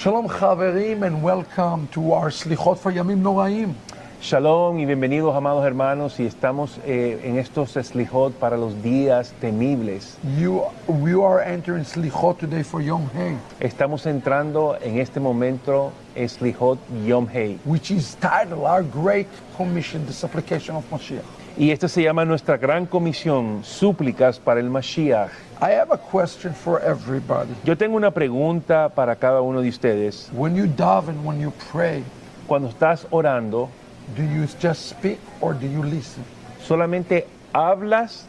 Shalom Chaverim and welcome to our Slichot for Yamim Noraim. Shalom y bienvenidos, amados hermanos, y estamos en estos Slichot para los días temibles. We are entering Slichot today for Yom Hey, Estamos entrando en este momento Slichot Yom Hey. which is titled Our Great Commission, the Supplication of Mashiach. Y esto se llama nuestra gran comisión, súplicas para el Mashiach. I have a question for everybody. Yo tengo una pregunta para cada uno de ustedes. When you daven, when you pray, Cuando estás orando, do you just speak or do you listen? ¿solamente hablas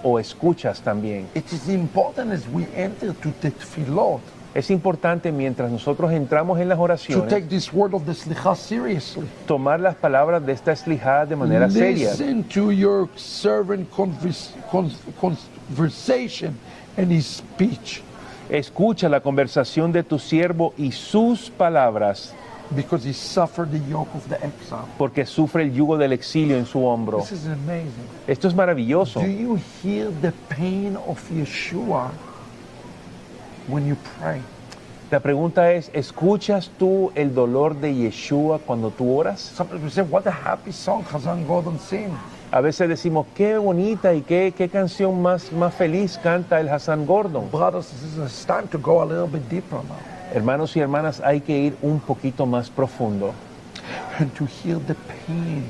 o escuchas también? It is important as we enter to the tefillot Es importante mientras nosotros entramos en las to oraciones, take this word of the slicha seriously. tomar las palabras de esta Slijá de manera seria. Listen to your servant conversation and his speech, Escucha la conversación de tu siervo y sus palabras, because he suffered the yoke of the exile. porque sufre el yugo del exilio en su hombro. This is amazing. Esto es maravilloso. Do you hear the pain of Yeshua when you pray? La pregunta es, ¿escuchas tú el dolor de Yeshua cuando tú oras? Some people say, what a happy song Chazan Gordon sing. A veces decimos, qué bonita y qué canción más feliz canta el Hassan Gordon. Brothers and sisters, it's time to go a little bit deeper now Hermanos y hermanas, hay que ir un poquito más profundo and to hear the pain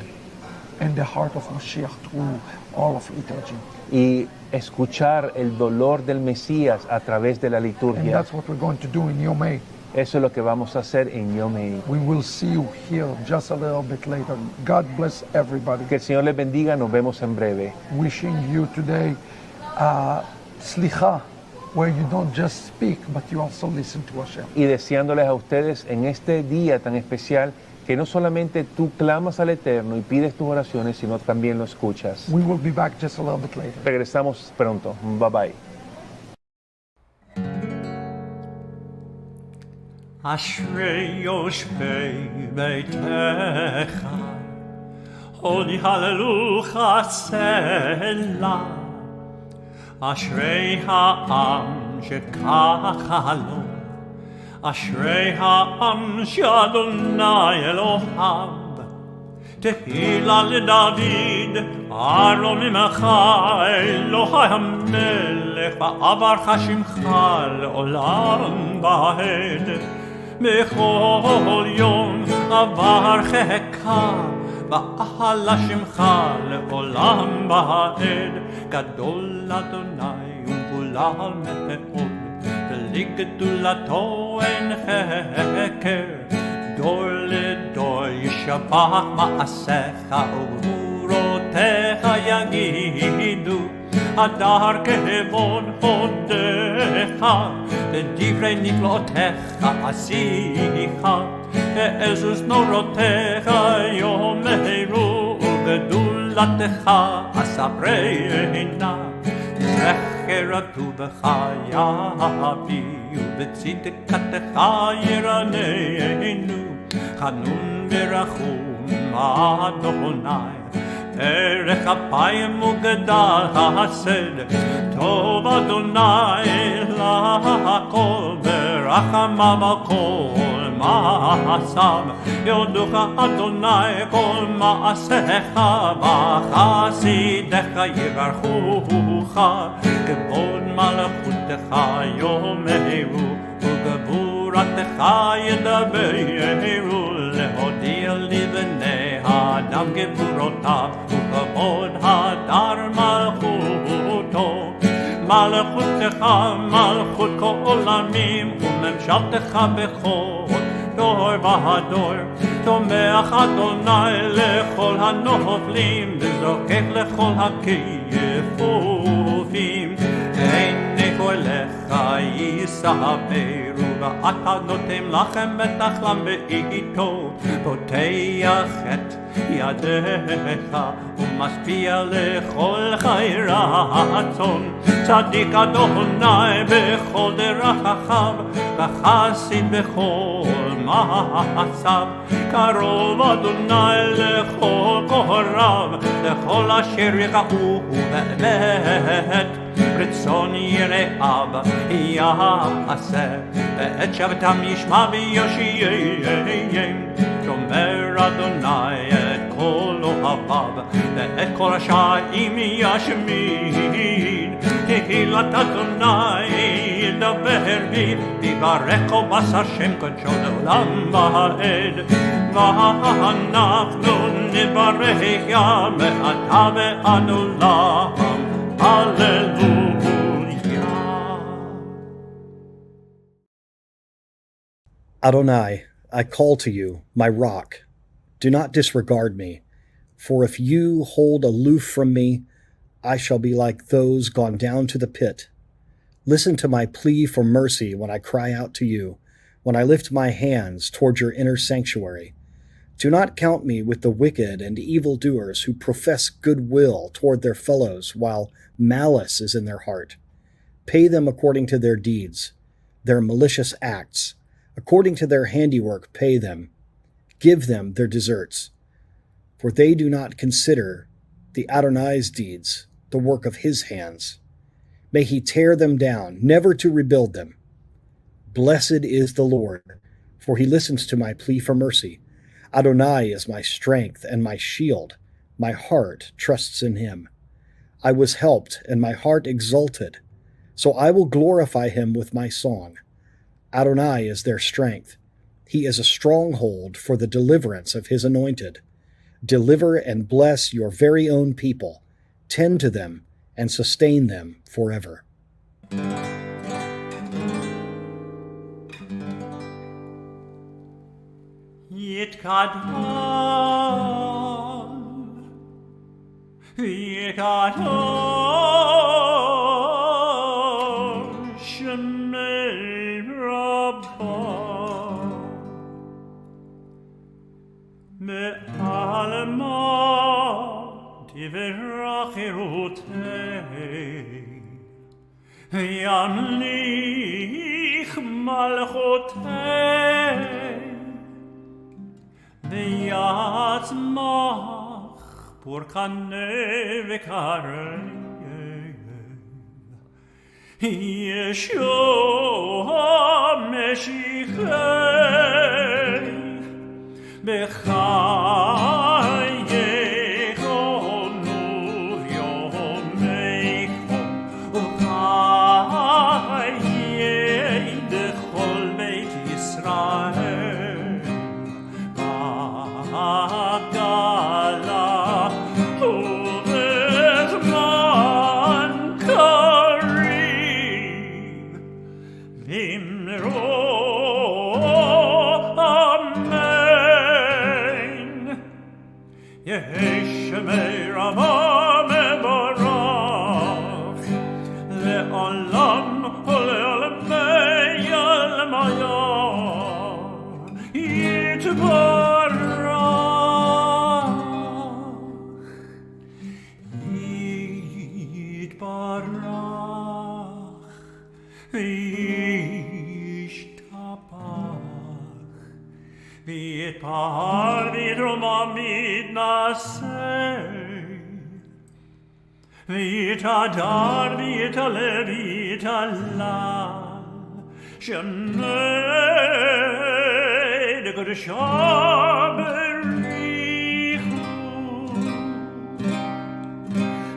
and the heart of Mashiach through all of liturgy. y escuchar el dolor del Mesías a través de la And liturgia. that's what we're going to do in Yom Hey. Eso es lo que vamos a hacer en Yom Hey. We will see you here just a little bit later. God bless everybody. Que el Señor les bendiga, nos vemos en breve. Wishing you today slicha, where you don't just speak, but you also listen to Hashem. Y deseándoles a ustedes en este día tan especial que no solamente tú clamas al Eterno y pides tus oraciones, sino también lo escuchas. We will be back just a little bit later. Regresamos pronto. Bye bye. אשרי יושבי ביתך, הודי הללוך סלע. אשרי העם שככה לו, אשרי העם שאדוני אלוהיו. תהילה לדוד, ארון ממך, אלוהי המלך, ועברך שמך לעולם ועד. בכל יום אברכך, ואהלה שמך לעולם ועד. גדול אדוני ומהולל מאוד, ולגדולתו אין חקר. דור לדור ישבח מעשיך וגבורותיך יגידו. הדר כבוד הודך, ודברי נפלאותיך עשיך. העזוז נורותיך יאמרו, וגדולתך אספרנה. זכר טובך יביאו, וצדקתך ירננו. חנון ורחום אדוני, ערך אפיים וגדל חסד. טוב אדוני לכל, ורחמיו על כל מעשיו. יודוך אדוני כל מעשיך, וחסידיך יברכוך. כבוד מלכותך יאמרו, וגבורתך ידברו. להודיע לבני האדם גבורותיו, וכבוד הדר מלכותו. מלכותך מלכות כל עולמים, וממשלתך בכל דור ודור. תומך אדוני לכל הנופלים, וזוקק לכל הכיפופים. עיני אליך יסברו, ואתה נותן לכם ותחלם בעיתו. פותח את ידיך ומשפיע לכל חי רצון. צדיק אדוני בכל דרכיו, וחסיד בכל מעשיו. קרוב אדוני לכל קוראיו, לכל אשר יראוהו באמת. רצון יראיו יעשה, ואת שבתם ישמע ויושיעם. שומר אדוני את כל אוהביו, ואת כל רשעים ישמיד. תהילת אדוני ידבר בי, ויברכו בשר שם קדשו לעולם ועד. ואנחנו נברך מעתה ועד עולם. Adonai, I call to you, my rock. Do not disregard me, for if you hold aloof from me, I shall be like those gone down to the pit. Listen to my plea for mercy when I cry out to you, when I lift my hands toward your inner sanctuary. Do not count me with the wicked and evildoers who profess goodwill toward their fellows while malice is in their heart. Pay them according to their deeds, their malicious acts. According to their handiwork, pay them. Give them their deserts. For they do not consider the Adonai's deeds, the work of his hands. May he tear them down, never to rebuild them. Blessed is the Lord, for he listens to my plea for mercy. Adonai is my strength and my shield. My heart trusts in him. I was helped, and my heart exulted. So I will glorify him with my song. Adonai is their strength. He is a stronghold for the deliverance of his anointed. Deliver and bless your very own people. Tend to them and sustain them forever. ימליך מלכותי ויצמח פורקנה וקרב ישוע משיחי בחייך וביומייכם וחיי בכל בית ישראל בעגלה ובזמן קריב ואמרו אמן. יהי שמי רמה מבורך לעולם ולעולמי עולמיה יתברך ישתבח ויתפאר ויתרומם ויתנשא ויתהדר ויתעלה ויתהלל שמי לקדושה בריחו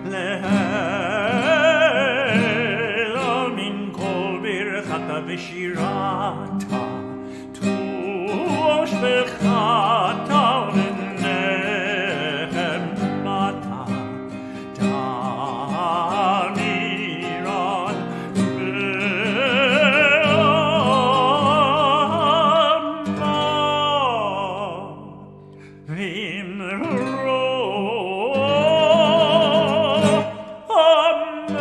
להלל מן כל ברכתה ושירתה תוש בחתה ונחמתה תמירן באמה ואמרו אמן.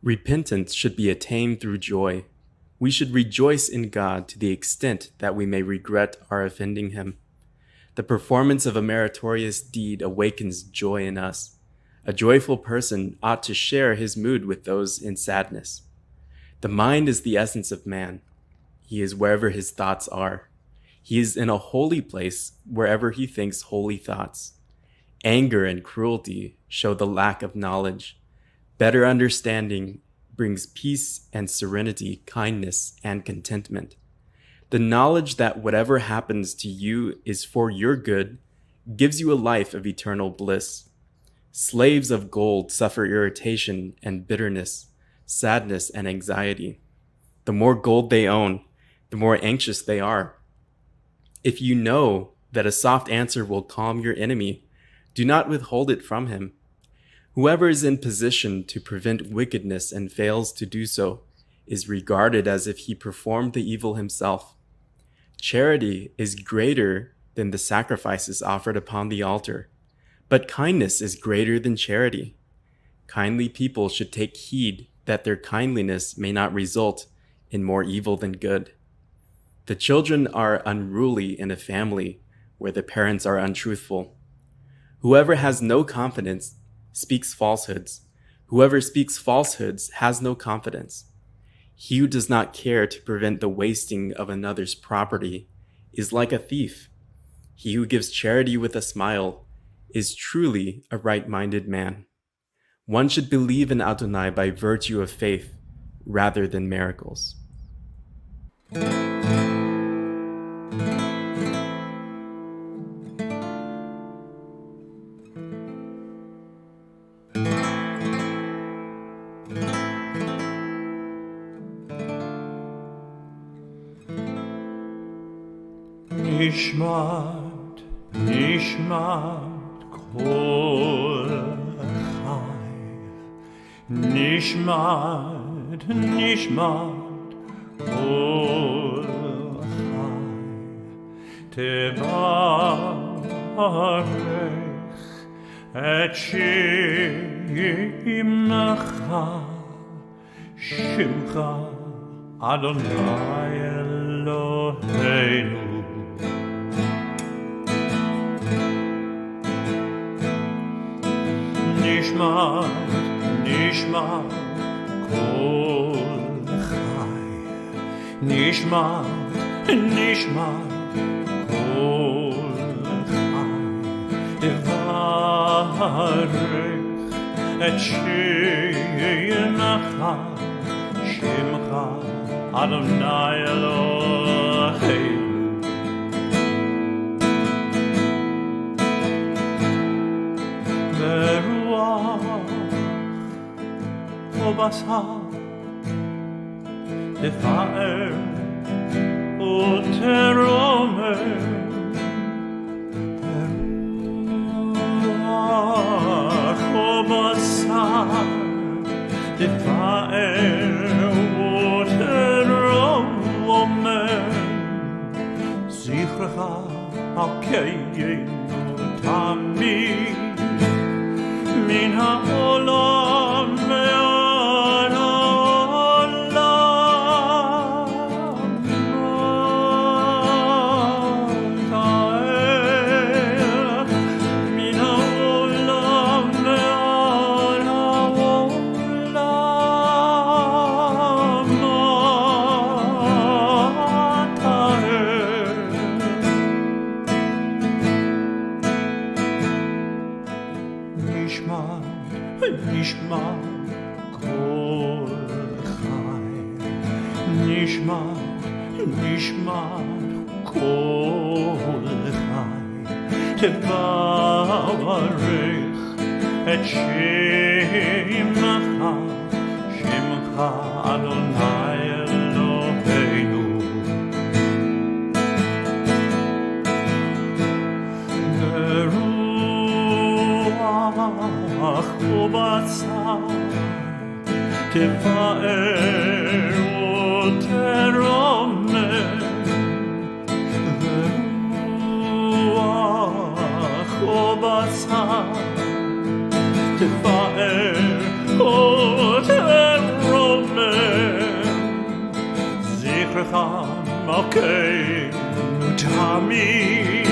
Repentance should be attained through joy. We should rejoice in God to the extent that we may regret our offending Him. The performance of a meritorious deed awakens joy in us. A joyful person ought to share his mood with those in sadness. The mind is the essence of man. He is wherever his thoughts are. He is in a holy place wherever he thinks holy thoughts. Anger and cruelty show the lack of knowledge. Better understanding brings peace and serenity, kindness and contentment. The knowledge that whatever happens to you is for your good gives you a life of eternal bliss. Slaves of gold suffer irritation and bitterness, sadness and anxiety. The more gold they own, the more anxious they are. If you know that a soft answer will calm your enemy, do not withhold it from him. Whoever is in position to prevent wickedness and fails to do so is regarded as if he performed the evil himself. Charity is greater than the sacrifices offered upon the altar, but kindness is greater than charity. Kindly people should take heed that their kindliness may not result in more evil than good. The children are unruly in a family where the parents are untruthful. Whoever has no confidence speaks falsehoods. Whoever speaks falsehoods has no confidence. He who does not care to prevent the wasting of another's property is like a thief. He who gives charity with a smile is truly a right-minded man. One should believe in Adonai by virtue of faith rather than miracles. נשמעת, נשמעת כל חי, נשמעת, נשמעת כל חי, תברך את שמך, שמך אדוני אלוהינו. נשמעת, נשמעת כל חי, נשמעת, נשמעת כל חי, תברך את שמך, שמך אדוני אלוהינו. ובשר תפאר ותרומם ברוח ובשר תפאר ותרומם זכרך ערכנו תמיד מן העולם ועד העולם תאר מן העולם ועד העולם תאר נשמע כל חי, נשמע כל חי, תברך את שמך, שמך אדוני אלוהינו. ברוח ובשר תפאר ותרומם ברוח ובשר תפאר ותרומם זכרך מלכנו תמיד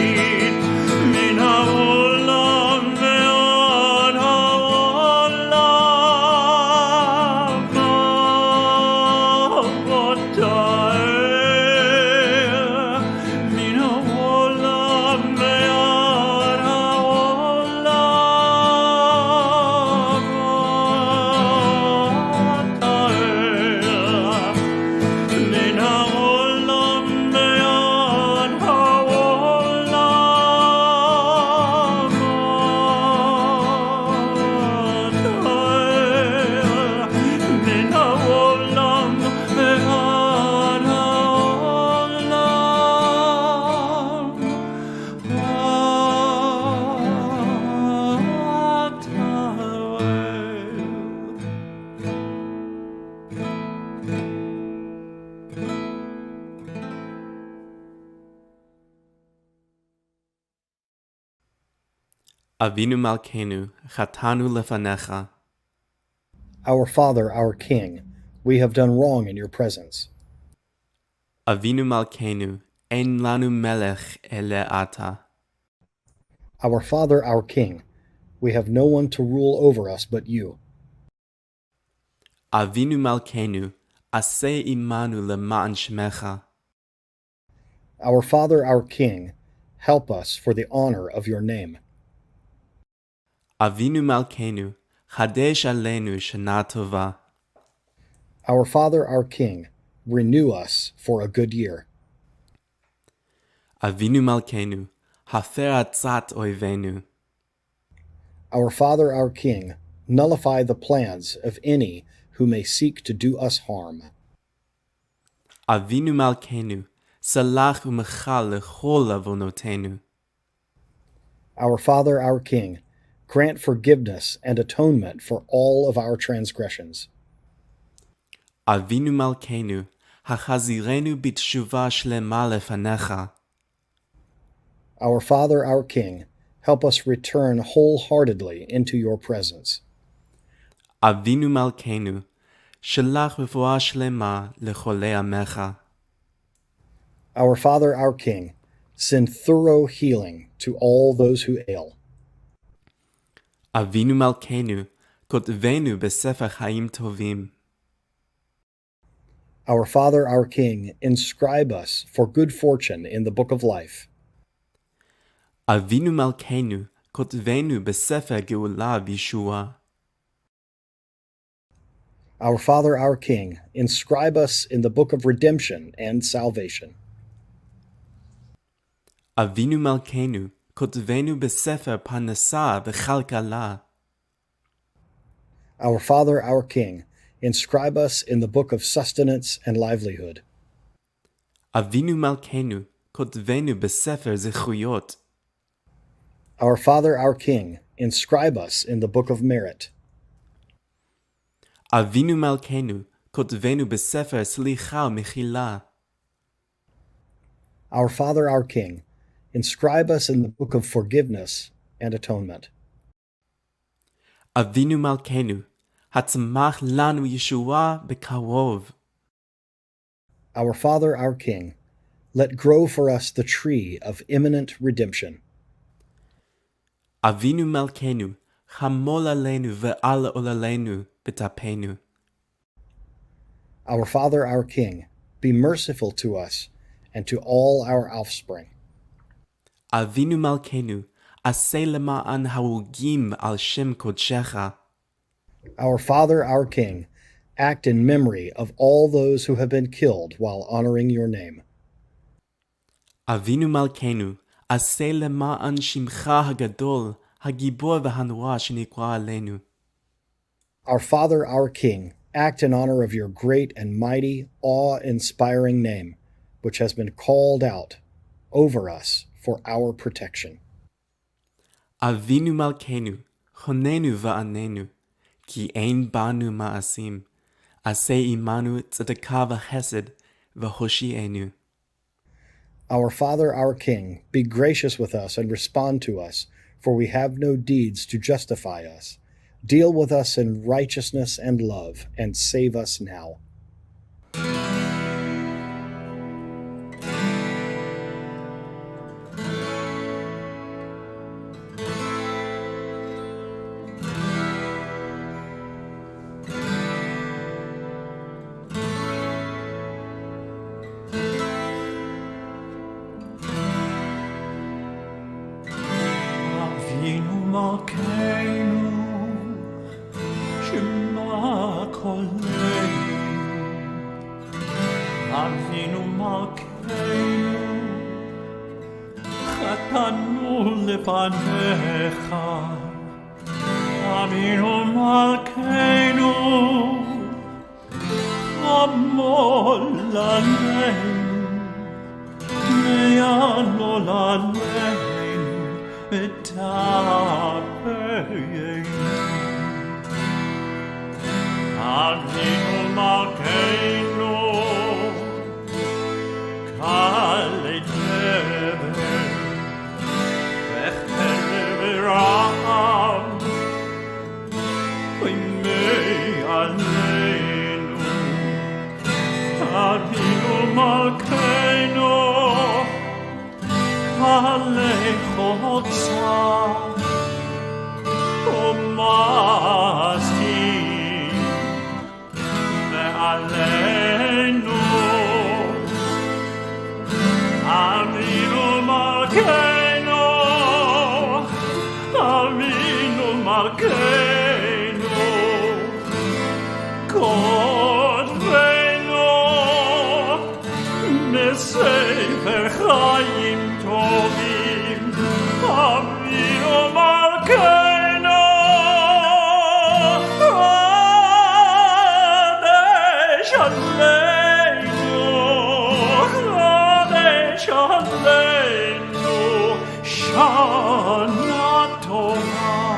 Avinu Malkeinu, Chatanu Lefanecha. Our Father, our King, we have done wrong in your presence. Avinu Malkeinu, Ein Lanu Melech Ele Ata. Our Father, our King, we have no one to rule over us but you. Avinu Malkeinu, Aseh Imanu Lema'an Shemecha. Our Father, our King, help us for the honor of your name. Avinu Malkeinu, Chadesh Aleinu Shana Tova. Our Father, our King, renew us for a good year. Avinu Malkeinu, Hafer Atzat Oivenu. Our Father, our King, nullify the plans of any who may seek to do us harm. Avinu Malkeinu, Salach Umechal Lechol Avonotenu. Our Father, our King, grant forgiveness and atonement for all of our transgressions. Avinu Malkeinu, Hachazirenu B'tshuva Shlema Lefanecha. Our Father, our King, help us return wholeheartedly into your presence. Avinu Malkeinu, Shalach Refuah Shlema Lecholei Amecha. Our Father, our King, send thorough healing to all those who ail. Avinu Malkeinu, Kotvenu B'Sefer Chaim Tovim. Our Father, our King, inscribe us for good fortune in the book of life. Avinu Malkeinu, Kotvenu B'Sefer Geulah V'Yeshua. Our Father, our King, inscribe us in the book of redemption and salvation. Avinu Malkeinu, Kotvenu B'Sefer Parnasah V'Chalkalah. Our Father, our King, inscribe us in the book of sustenance and livelihood. Avinu Malkeinu, Kotvenu B'Sefer Zechuyot. Our Father, our King, inscribe us in the book of merit. Avinu Malkeinu, Kotvenu B'Sefer Slicha Mechila. Our Father, our King, inscribe us in the book of forgiveness and atonement. Avinu Malkeinu, Hatzmach Lanu Yeshua B'Karov. Our Father, our King, let grow for us the tree of imminent redemption. Avinu Malkeinu, Chamol Aleinu Ve'al Olaleinu B'Tapenu. Our Father, our King, be merciful to us and to all our offspring. Avinu Malkeinu, Aseh Lema'an Ha'ugim Al Shem Kodshecha. Our Father, our King, act in memory of all those who have been killed while honoring your name. Avinu Malkeinu, Aseh Lema'an Shimcha Hagadol, Hagibor V'Hanua Shenikra Aleinu. Our Father, our King, act in honor of your great and mighty, awe-inspiring name, which has been called out over us for our protection. Avinu Malkeinu, Chonenu Va'anenu, Ki Ein Banu Ma'asim, Aseh Imanu Tzedakah V'Chesed V'Hoshi'enu. Our Father, our King, be gracious with us and respond to us, for we have no deeds to justify us. Deal with us in righteousness and love, and save us now. Avinu Malkeinu, Shema Koleinu. Avinu Malkeinu, Chatanu Lefanecha. Avinu Malkeinu, Chamol Aleinu, Me'anol Aleinu, B'Tapenu. Avinu Malkeinu, Kal Dever, V'Cherev Ra מלכנו עליך צר ומסכים מעלינו אבינו מלכנו אבינו מלכנו כותבנו מספר חיים טובים אבינו מלכנו חדש עלינו שנה טובה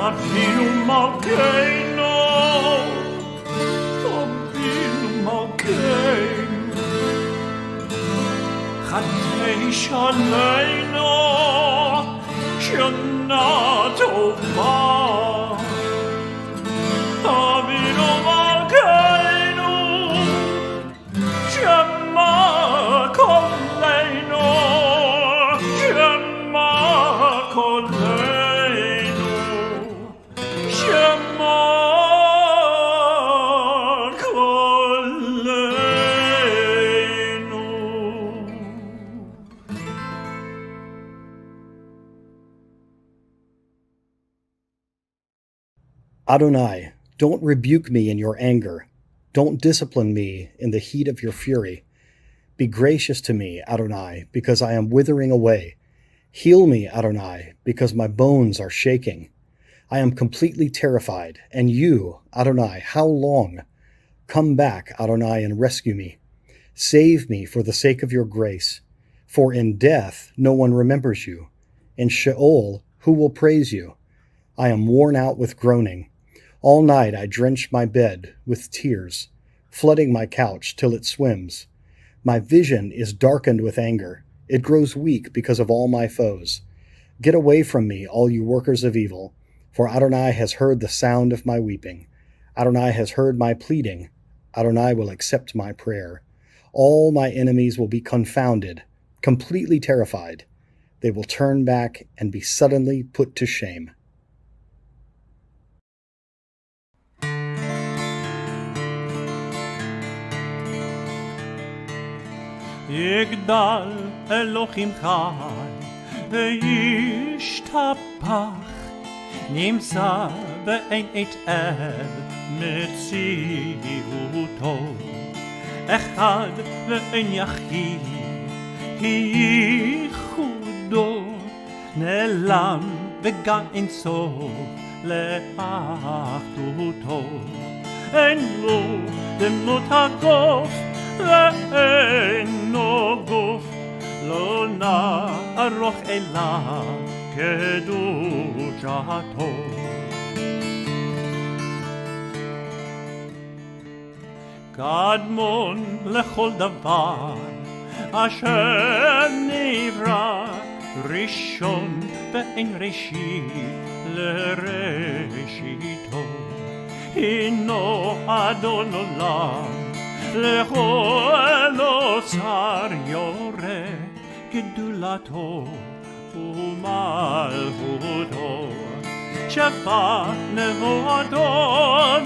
אבינו מלכנו אבינו מלכנו חדש עלינו שנה טובה אבינו מלכנו שמע קולנו שמע קולנו שמע קולנו Adonai, don't rebuke me in your anger. Don't discipline me in the heat of your fury. Be gracious to me, Adonai, because I am withering away. Heal me, Adonai, because my bones are shaking. I am completely terrified. And you, Adonai, how long? Come back, Adonai, and rescue me. Save me for the sake of your grace. For in death no one remembers you. In Sheol, who will praise you? I am worn out with groaning. All night I drench my bed with tears, flooding my couch till it swims. My vision is darkened with anger. It grows weak because of all my foes. Get away from me, all you workers of evil, for Adonai has heard the sound of my weeping. Adonai has heard my pleading. Adonai will accept my prayer. All my enemies will be confounded, completely terrified. They will turn back and be suddenly put to shame. יגדל אלוהים חי וישתפח נמצא ואין את אל מציאותו אחד ואין יחיד ייחודו נעלם וגם אין סוף לאחדותו אין לו דמות הגוף ואינו גוף לא נערוך אליו קדושתו קדמון לכל דבר אשר נברא ראשון ואין ראשית לראשיתו הינו אדון עולם לכל אוצר יורה גדולתו ומלכותו שפע נבואתו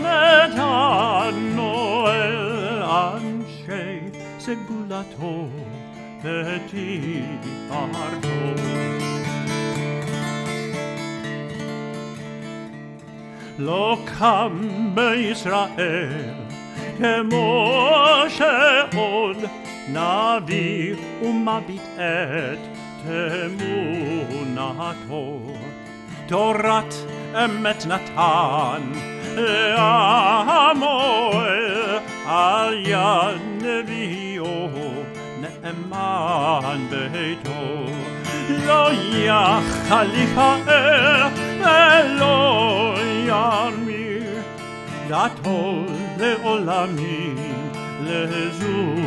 נתנו אל אנשי סגולתו ותפארתו לא קם בישראל כמו שעוד נביא ומביט את תמונתו תורת אמת נתן לעמו על יד נביאו נאמן ביתו לא יחליף האל ולא ירמיר דתו לעולמים לזולתו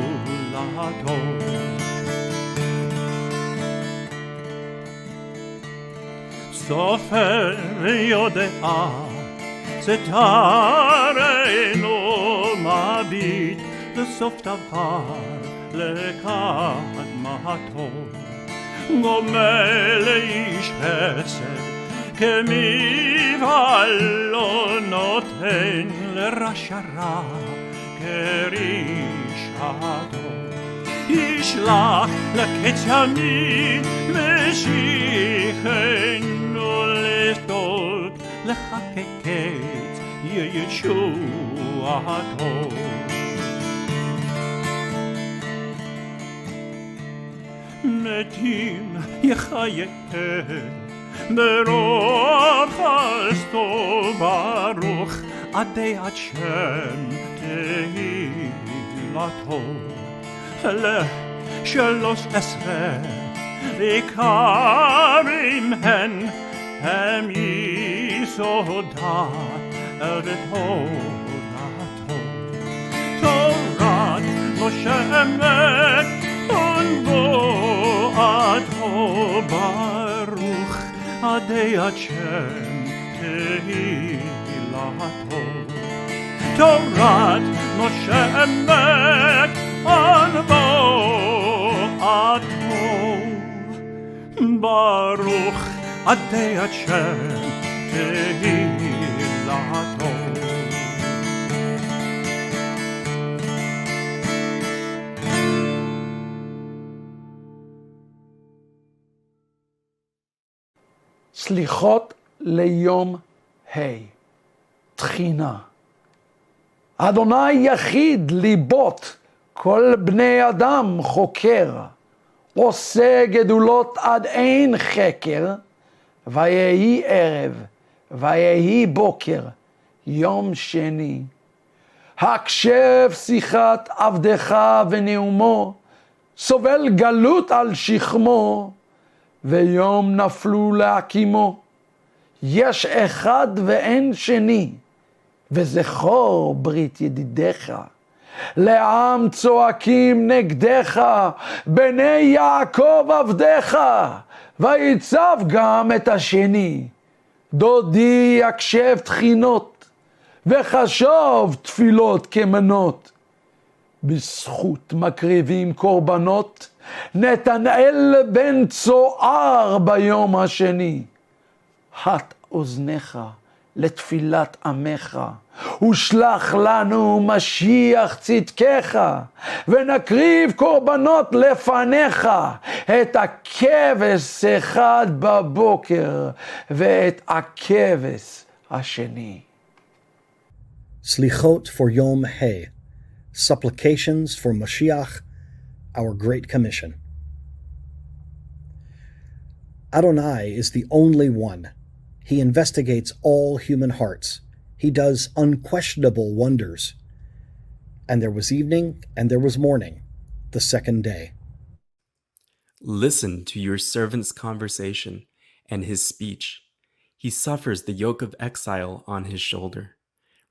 סופר יודע סתרנו מביט סוף דבר לקדמתו. גומל לאיש חסד כמבעלו, נותן לרשע רע כרשעתו. ישלח לקץ ימים משיחנו לשתוק, לך כקץ ישועתו. מתים יחייהם ברוב חסדו, ברוך עדי עד שם תהילתו. ל13 עיקרים הם יסודת ותורתו. תורת משה אמת ונבואתו, ברוך עדי עד שם תהילתו. תורת משה אמת ונבואתו, ברוך עדי עד שם תהילתו. סליחות ליום ה' תחינה. אדוני יחיד ליבות כל בני אדם חוקר, עושה גדולות עד אין חקר, ויהי ערב ויהי בוקר יום שני. הקשב שיחת עבדך ונאומו, סובל גלות על שכמו, ויום נפלו להקימו. יש אחד ואין שני, וזכור ברית ידידיך. לעם צועקים נגדך, בני יעקב עבדיך, ויצב גם את השני. דודי יקשב תחינות, וחשוב תפילות כמנות. בזכות מקריבים קורבנות, נתנאל בן צוער ביום השני. הט אוזניך לתפילת עמך, ושלח לנו משיח צדקך, ונקריב קורבנות לפניך, את הכבש אחד בבוקר, ואת הכבש השני. Slichot for Yom He, supplications for Mashiach, our Great Commission. Adonai is the only one. He investigates all human hearts. He does unquestionable wonders. And there was evening, and there was morning, the second day. Listen to your servant's conversation and his speech. He suffers the yoke of exile on his shoulder.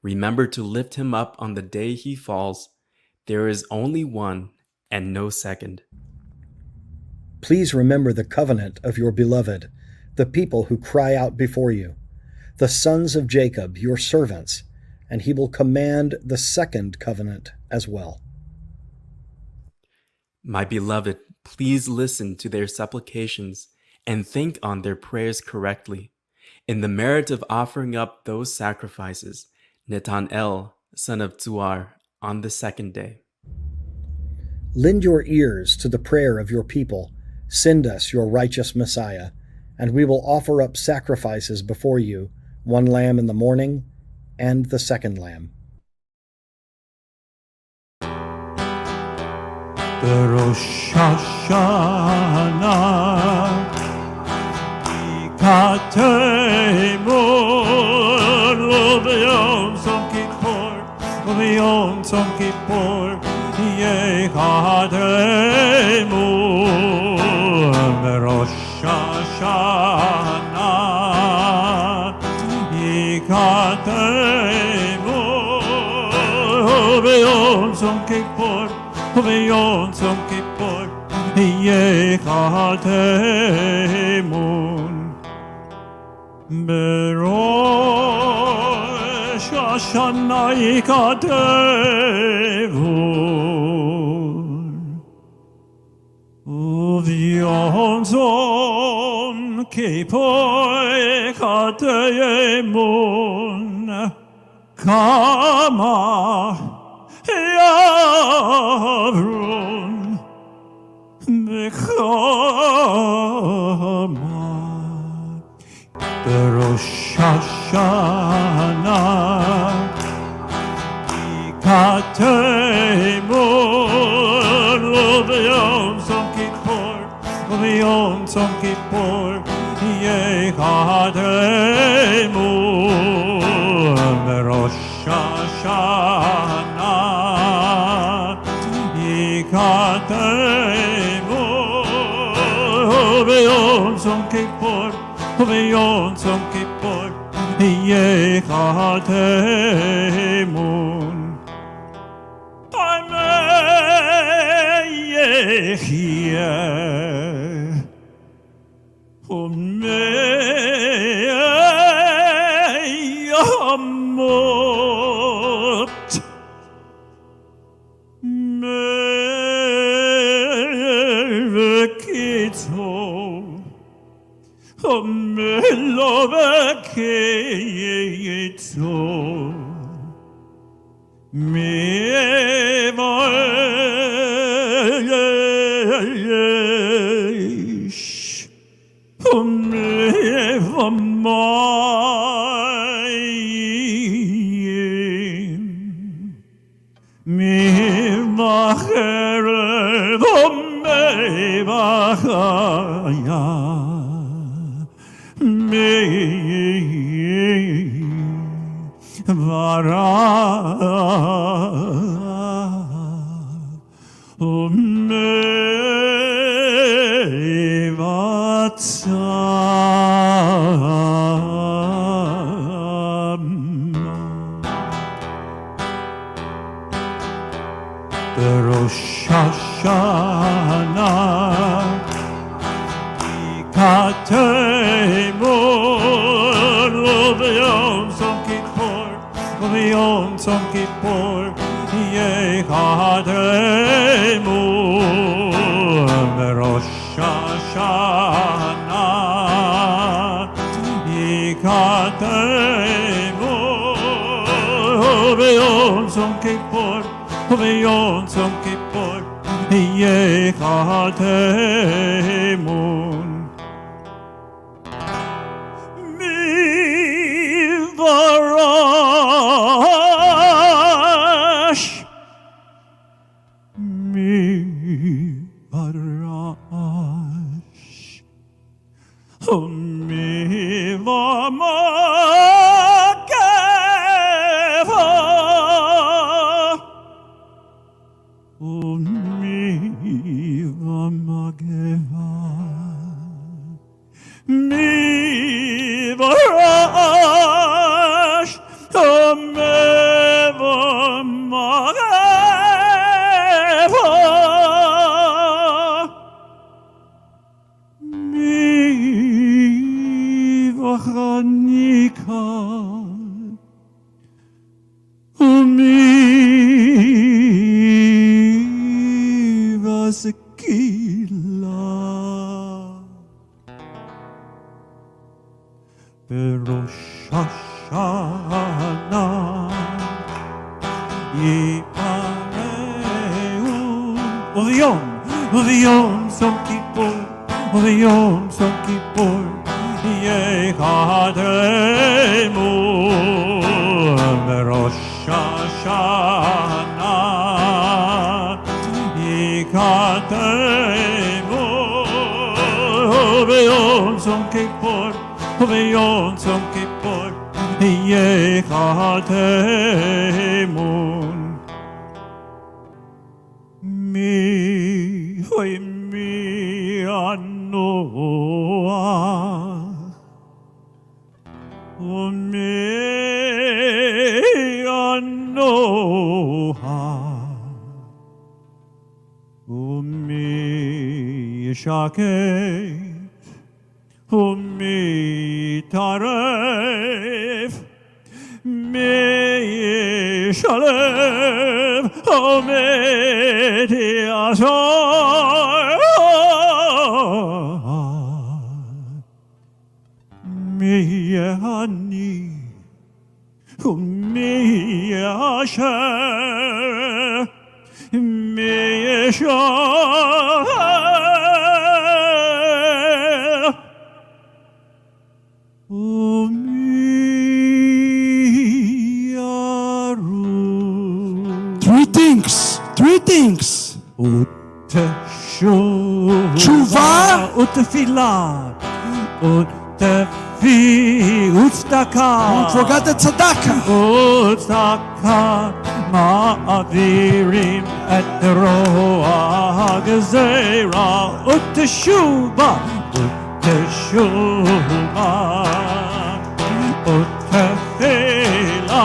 Remember to lift him up on the day he falls. There is only one and no second. Please remember the covenant of your beloved, the people who cry out before you, the sons of Jacob, your servants, and he will command the second covenant as well. My beloved, please listen to their supplications and think on their prayers correctly. In the merit of offering up those sacrifices, Netanel, son of Tzuar, on the second day. Lend your ears to the prayer of your people. Send us your righteous Messiah, and we will offer up sacrifices before you, one lamb in the morning and the second lamb. בראש השנה יקטמון, וביום צום כיפור, וביום צום כיפור יקטמון. בראש השנה יקטמון, וביום צום כיפור, וביום צום כיפור יקטמון. בראש השנה יקטמון, Zom Kippur Kateyemun Kama Yavrun Bechama Rosh Hashanah Katemun V'yom Tzom Kippur V'yom Tzom Kippur Yekatemun Rosh Hashanah Yekatemun V'yom Tzom Kippur V'yom Tzom Kippur Yekatemun Amei Yechiyeh Umei Yamot Mei V'kitzor Amelo V'kitzor Mevayesh Mevamayim Mevacherev Mevachaya Rosh Hashanah Katemun V'yom Tzom Kippur V'yom Tzom Kippur Yekatemun Rosh Hashanah Yekatemun V'yom Tzom Kippur V'yom Tzom Kippur Yekatemun Varash Berosh Hashanah Yipareu V'yom Tzom Kippur V'yom Tzom Kippur Yekatemun Berosh Hashanah Yekatemun V'yom Tzom Kippur V'yom Tzom Kippur Yekatemun Mi Anoach Mi Anoach Mi Yishaket Mi Taref Mi Yishalem Omed Yashar אני ומי אשר מי ישור ומי ירום. Three things. ותשובה ותפילה וצדקה Don't forget the tzedakah. וצדקה מעבירים את רוע הגזירה ותשובה ותפילה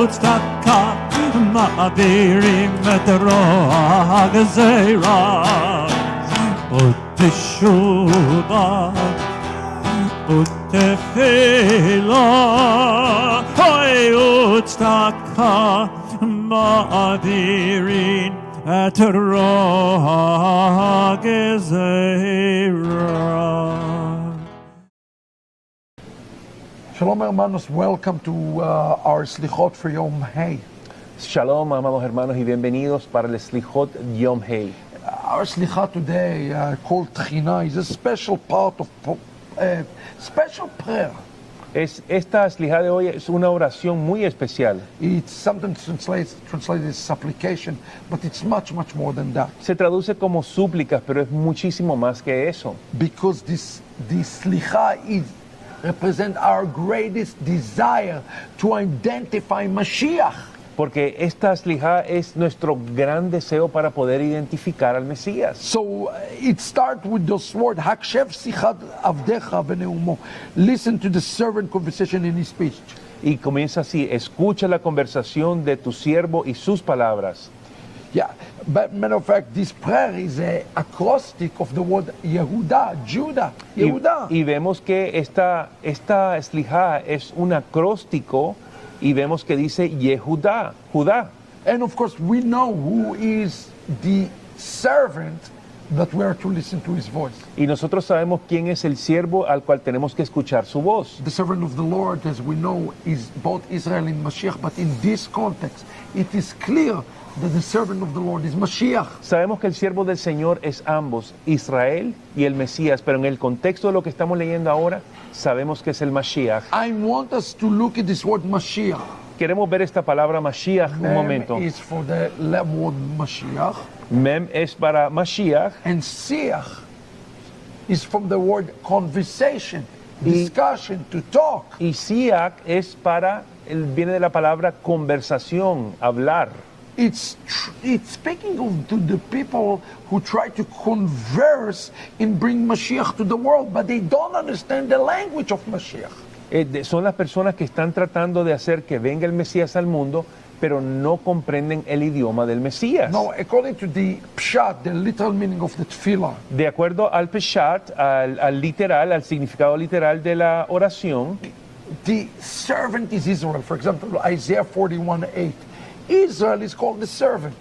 וצדקה מעבירים את רוע הגזירה ותשובה ותפילה וצדקה מעבירים את רוע הגזירה. Shalom hermanos, welcome to our Slichot for Yom Hey. Shalom, amados hermanos, y bienvenidos para el Slichot Yom Hey. Our Slichot today, called Tchina, is a special part of special prayer. Esta Slijá de hoy es una oración muy especial. It's sometimes translated as supplication, but it's much more than that. Se traduce como súplicas, pero es muchísimo más que eso. Because this Slicha represent our greatest desire to identify Mashiach. Porque esta Slijá es nuestro gran deseo para poder identificar al Mesías. So it starts with those words, Hakshev sichat avdecha v'neumo. Listen to the servant conversation in his speech. Y comienza así: escucha la conversación de tu siervo y sus palabras. Yeah, but matter of fact, this prayer is an acrostic of the word Yehuda, Judah, Yehuda. Y vemos que esta Slijá es un acróstico. Y vemos que dice Yehudá, Judá. And of course, we know who is the servant that we are to listen to his voice. Y nosotros sabemos quién es el siervo al cual tenemos que escuchar su voz. The servant of the Lord, as we know, is both Israel and Mashiach, but in this context, it is clear that the servant of the Lord is Mashiach. Sabemos que el siervo del Señor es ambos, Israel y el Mesías, pero en el contexto de lo que estamos leyendo ahora, sabemos que es el Mashiach. I want us to look at this word Mashiach. Queremos ver esta palabra Mashiach un momento. Mem is for the word Mashiach, Mem es para Mashiach and Siach is from the word conversation, discussion, to talk. y Siach es viene de la palabra conversación, hablar. It's speaking to the people who try to converse and bring Mashiach to the world, but they don't understand the language of Mashiach. Son las personas que están tratando de hacer que venga el Mesías al mundo, pero no comprenden el idioma del Mesías. Now, according to the pshat, the literal meaning of the tefillah, De acuerdo al peshat, al literal, al significado literal de la oración, the servant is Israel. For example, Isaiah 41:8. Israel is called the servant.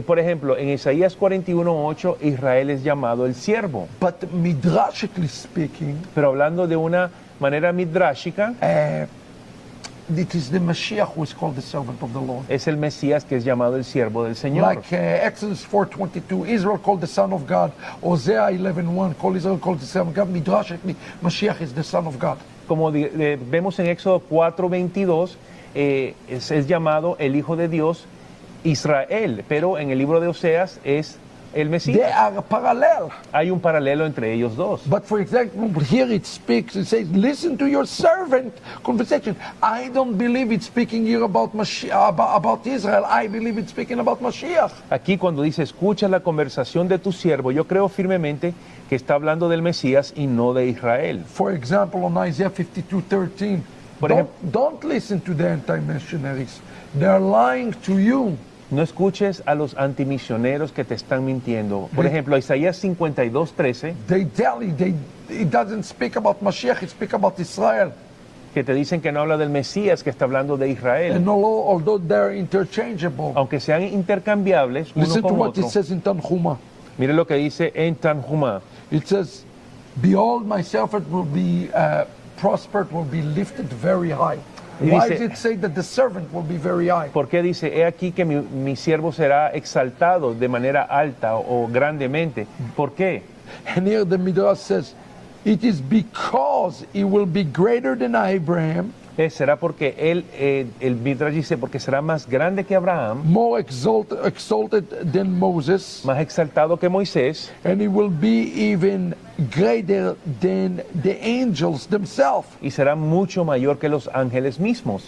por ejemplo, en Isaías 41:8, Israel es llamado el siervo. But midrashically speaking, Pero hablando de una manera midrashica, it is the Mashiach who is called the servant of the Lord. es el Mesías que es llamado el siervo del Señor. Like Exodus 4:22, Israel called the son of God. Hosea 11:1, Israel called the son of God. Midrashically, Mashiach is the son of God. Como vemos en Éxodo 4:22, es llamado el Hijo de Dios Israel, pero en el libro de Oseas es el They Mesías. are parallel. Hay un paralelo entre ellos dos. But for example, here it speaks, it says, listen to your servant conversation. I don't believe it's speaking here about about Israel. I believe it's speaking about Mashiach. Aquí cuando dice escucha la conversación de tu siervo, yo creo firmemente que está hablando del Mesías y no de Israel. For example, on Isaiah 52:13, don't listen to the anti-missionaries. They're lying to you. No escuches a los antimisioneros que te están mintiendo. Por ejemplo, Isaías 52:13, They tell you, it doesn't speak about Mashiach, it speaks about Israel. que te dicen que no habla del Mesías, que está hablando de Israel. And although they're interchangeable, Aunque sean intercambiables uno listen to con what otro. it says in Tanhuma. Mire lo que dice en Tanhuma. It says, behold, my servant will be prospered will be lifted very high. Y Why dice- does it say that the servant will be very high? ¿Por qué dice, he aquí que mi siervo será exaltado de manera alta o grandemente? ¿Por qué? And here the Midrash says, it is because he will be greater than Abraham, Será porque él, el Midrash dice, porque será más grande que Abraham, more exalted than Moses, más exaltado que Moisés, and he will be even greater than the angels themselves. y será mucho mayor que los ángeles mismos.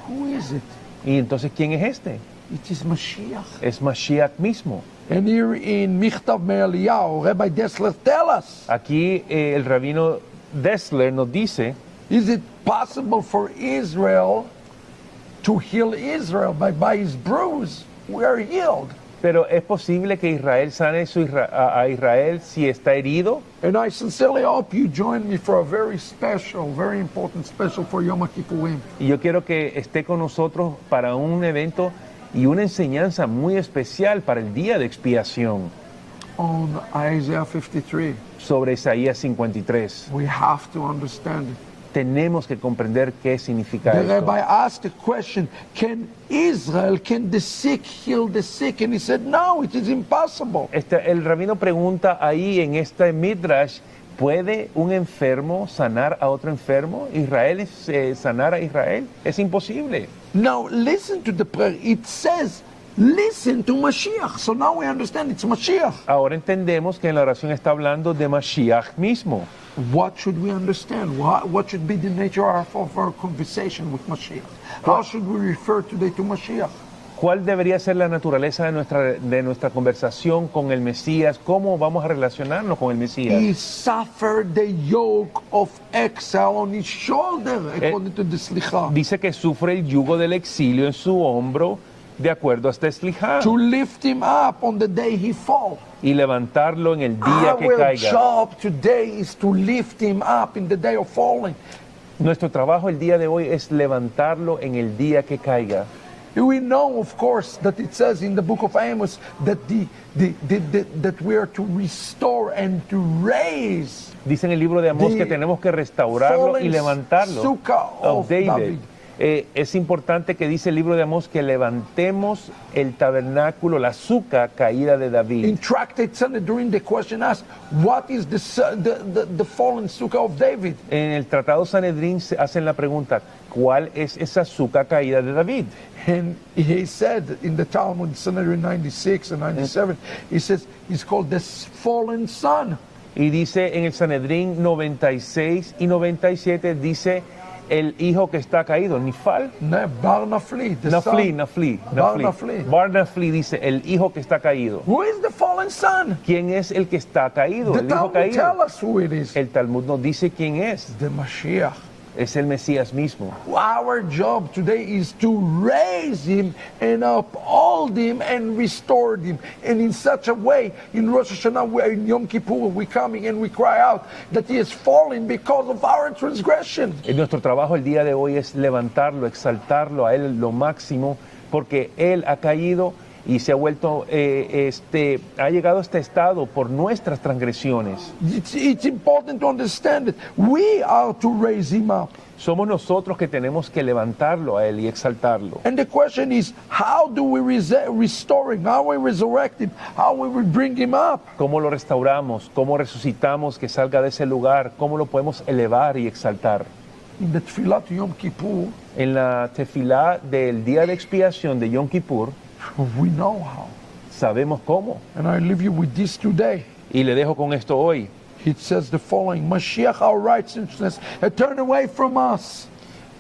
Who is it? Y entonces, ¿quién es este? It is Mashiach. Es Mashiach mismo. And here in Michtav Me'Eliyahu, Rabbi Dessler tell us, Aquí el rabino Dessler nos dice, is it possible for Israel to heal Israel by his bruise? We are healed. pero ¿es posible que Israel sane a Israel si está herido? And I sincerely hope you join me for a very special, very important special for Yom Kippurim. Y yo quiero que esté con nosotros para un evento y una enseñanza muy especial para el día de expiación On Isaiah 53, sobre Isaías 53. we have to understand it. Tenemos que comprender qué significa The esto. rabbi asked the question, can the sick heal the sick? And he said, no, it is impossible. El rabino pregunta ahí en este Midrash, ¿puede un enfermo sanar a otro enfermo? ¿Israel es sanar a Israel? Es imposible. Now listen to the prayer. It says, listen to Mashiach. So now we understand it's Mashiach. Ahora entendemos que en la oración está hablando de Mashiach mismo. What should we understand? What should be the nature of our conversation with Mashiach? How should we refer today to Mashiach? ¿Cuál debería ser la naturaleza de nuestra conversación con el Mesías? ¿Cómo vamos a relacionarnos con el Mesías? He suffered the yoke of exile on his shoulder, according to the Slichot. Dice que sufre el yugo del exilio en su hombro, de acuerdo a este Slichot, To lift him up on the day he falls. y levantarlo en el día que Our caiga. job today is to lift him up in the day of falling. Nuestro trabajo el día de hoy es levantarlo en el día que caiga. We know, of course, that it says in the book of Amos that that we are to restore and to raise Dice en el libro de Amós The que tenemos que restaurarlo y fallen levantarlo. sukkah of David. Es importante que dice el libro de Amós que levantemos el tabernáculo, la suca caída de David. In Tractate Sanhedrin, the question asked, what is the fallen sukkah of David? En el Tratado Sanedrín se hacen la pregunta, ¿cuál es esa suca caída de David? And he said in the Talmud, Sanhedrin 96 and 97, he says, it's called the fallen son. Y dice en el Sanedrín 96 y 97, dice el hijo que está caído, Nifal. Bar Nafli, the Nafli. Bar Nafli. Bar Nafli dice el hijo que está caído. Who is the fallen son? ¿Quién es el que está caído? The El hijo Talmud tell caído. us who it is. El Talmud nos dice quién es. The Mashiach. Es el Mesías mismo. Our job today is to raise him and uphold him and restore him. And in such a way, in Rosh Hashanah, in Yom Kippur, we coming and we cry out that he is fallen because of our transgression. Nuestro trabajo el día de hoy es levantarlo, exaltarlo a él lo máximo, porque él ha caído y se ha vuelto, ha llegado a este estado por nuestras transgresiones. It's important to understand that we are to raise him up. Somos nosotros que tenemos que levantarlo a él y exaltarlo. And the question is, how do we restore him? How we resurrect him? How we bring him up? ¿Cómo lo restauramos? ¿Cómo resucitamos que salga de ese lugar? ¿Cómo lo podemos elevar y exaltar? In the Tfilat Yom Kippur, En la tefilá del día de expiación de Yom Kippur, we know how. sabemos cómo. And I leave you with this today. Y le dejo con esto hoy. It says the following, Mashiach, our righteousness, had turned away from us.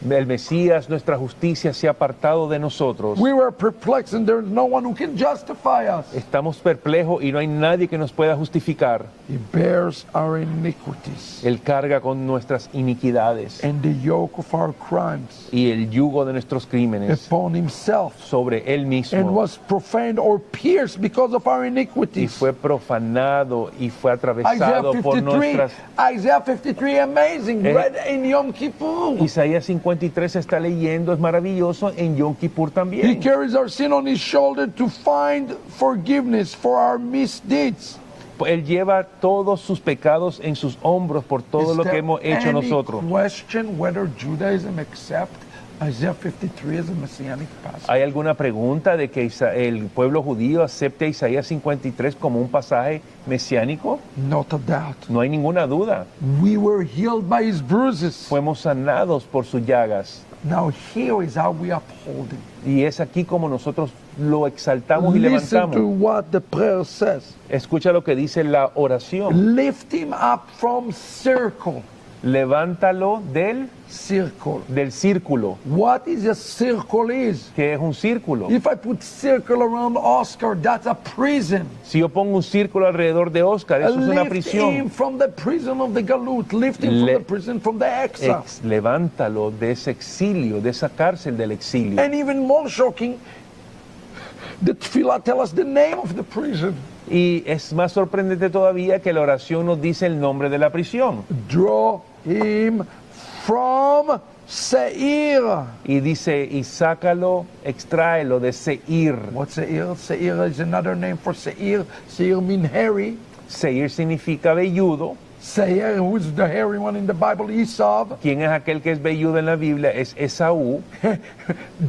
El Mesías, nuestra justicia, se ha apartado de nosotros. We were perplexed and there is no one who can justify us. Estamos perplejos y no hay nadie que nos pueda justificar. He bears our iniquities Él carga con nuestras iniquidades and the yoke of our crimes y el yugo de nuestros crímenes upon himself, sobre Él and mismo. was profaned or pierced because of our Y iniquities. fue profanado y fue atravesado por nuestras... Isaiah 53, amazing, read in Yom Kippur. Isaías 53 se está leyendo, es maravilloso, en Yom Kippur He también. carries our sin on his shoulder to find forgiveness for our misdeeds. Él lleva todos sus pecados en sus hombros por todo Is lo que there hemos hecho any nosotros. question whether Judaism accepts Isaiah 53 as a messianic passage? ¿Hay alguna pregunta de que el pueblo judío acepte a Isaías 53 como un pasaje mesiánico? Not a doubt. No hay ninguna duda. We were healed by his bruises. Fuimos sanados por sus llagas. Now here is how we uphold him. Y es aquí como nosotros lo exaltamos y Listen to levantamos. what the prayer says. Escucha lo que dice la oración. Lift him up from circle. Levántalo del círculo. What is a circle is? ¿Qué es un círculo? If I put circle around Oscar, that's a prison. Si yo pongo un círculo alrededor de Oscar, eso es una Lift him prisión. from the prison of the galut. Lift him from the prison from the exile. Levántalo de ese exilio, de esa cárcel del exilio. And even more shocking, the tefillah tells us the name of the prison. Y es más sorprendente todavía que la oración nos dice el nombre de la prisión. Draw him from Seir. Y dice, y sácalo, extráelo de Seir. What's Seir? Seir is another name for Seir. Seir means hairy. Seir significa velludo. Seir, who is the hairy one in the Bible? Esau. ¿Quién es aquel que es velludo en la Biblia? Es Esaú.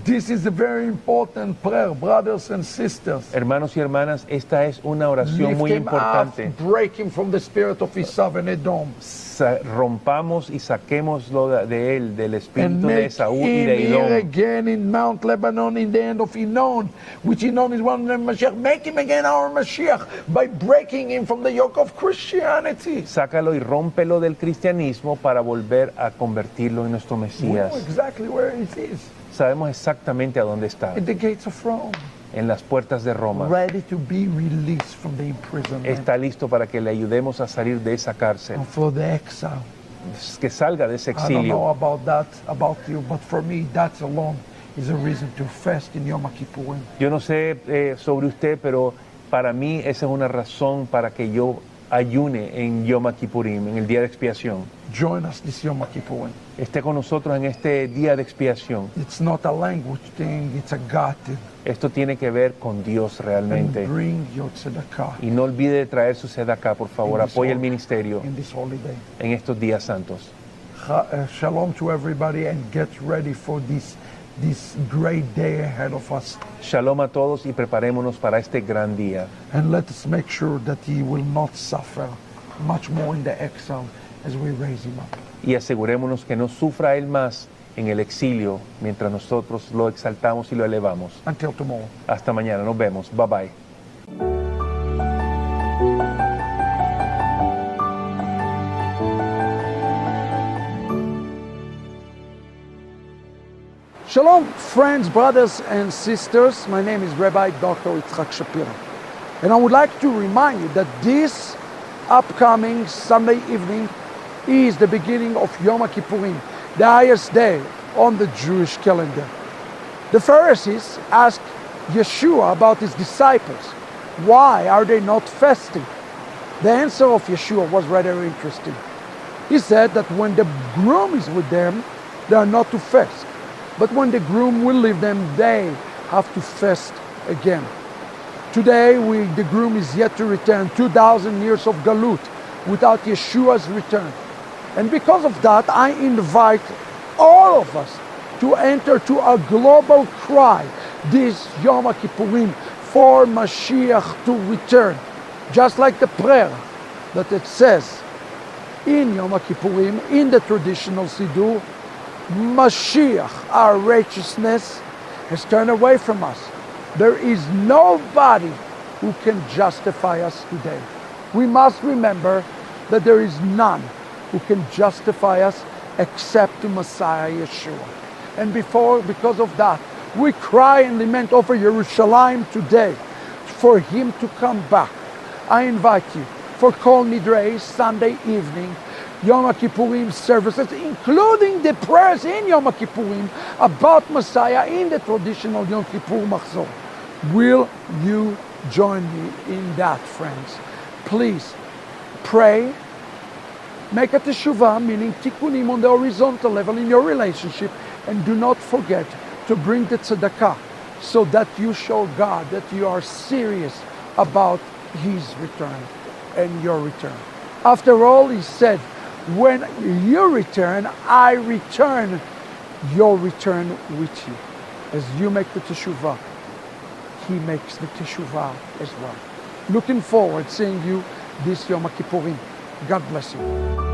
This is a very important prayer, brothers and sisters. Hermanos y hermanas, esta es una oración Lift muy him importante. up, break him from the spirit of Esau and Edom. Rompamos y saquémoslo de él, del And espíritu de make Esaú y him de here Edom. again in Mount Lebanon in the end of Inon, which Inon is one of the Mashiach. Make him again our Mashiach by breaking him from the yoke of Christianity. Sácalo y rómpelo del cristianismo para volver a convertirlo en nuestro We Mesías. know exactly where it is. Sabemos exactamente a dónde está. In the gates of Rome. En las puertas de Roma. Ready to be released from the imprisonment. Está listo para que le ayudemos a salir de esa cárcel. And for the exile. Que salga de ese I don't know exilio. about that, about you, but for me, that alone is a reason to fast in Yom Kippurim. Yo no sé sobre usted, pero para mí esa es una razón para que yo ayune en Yom Kippurim, en el día de expiación. Join us this Yom Kippurim. Esté con nosotros en este día de expiación. It's not a language thing, it's a God thing. Esto tiene que ver con Dios And realmente. bring your tzedakah Y no olvide de traer su sedacá, por favor. Apoye el ministerio in this holy day. en estos días santos. Shalom to everybody and get ready for this great day ahead of us. Shalom a todos y preparémonos para este gran día. And let us make sure that he will not suffer much more in the exile as we raise him up. Y asegurémonos que no sufra él más en el exilio mientras nosotros lo exaltamos y lo elevamos. Until tomorrow. Hasta mañana, nos vemos. Bye bye. Shalom, friends, brothers, and sisters. My name is Rabbi Dr. Yitzchak Shapiro. And I would like to remind you that this upcoming Sunday evening is the beginning of Yom Kippurim, the highest day on the Jewish calendar. The Pharisees asked Yeshua about his disciples. Why are they not fasting? The answer of Yeshua was rather interesting. He said that when the groom is with them, they are not to fast. But when the groom will leave them, they have to fast again. Today, the groom is yet to return, 2,000 years of galut without Yeshua's return. And because of that, I invite all of us to enter to a global cry this Yom Kippurim for Mashiach to return. Just like the prayer that it says in Yom Kippurim, in the traditional Siddur, Mashiach, our righteousness, has turned away from us. There is nobody who can justify us today. We must remember that there is none who can justify us except the Messiah Yeshua. And because of that, we cry and lament over Yerushalayim today for him to come back. I invite you for Kol Nidrei Sunday evening, Yom Kippurim services, including the prayers in Yom Kippurim about Messiah in the traditional Yom Kippur Machzor. Will you join me in that, friends? Please pray, make a teshuvah, meaning tikkunim on the horizontal level in your relationship, and do not forget to bring the tzedakah so that you show God that you are serious about his return. and your return. After all, he said, when you return, I return your return with you. As you make the teshuvah, he makes the teshuvah as well. Looking forward seeing you this Yom Kippurim. God bless you.